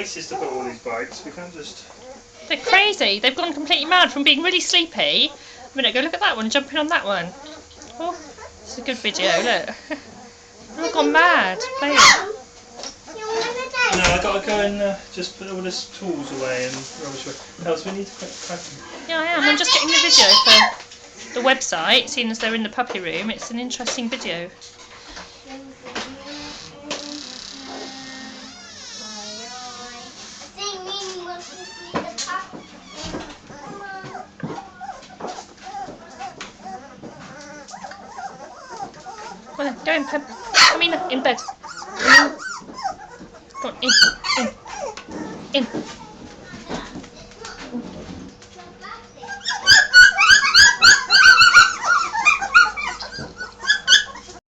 places to put all these bikes. We can't just... They're crazy. They've gone completely mad from being really sleepy. A minute, go look at that one, jumping on that one. Oh, it's a good video, look. They've gone mad playing. No, I've got to go and just put all these tools away and rubbish away. Else we need to quit cracking. Yeah, I am. I'm just getting the video for the website, seeing as they're in the puppy room. It's an interesting video. Well, then, go in, Pep. Come in bed. Go on, in.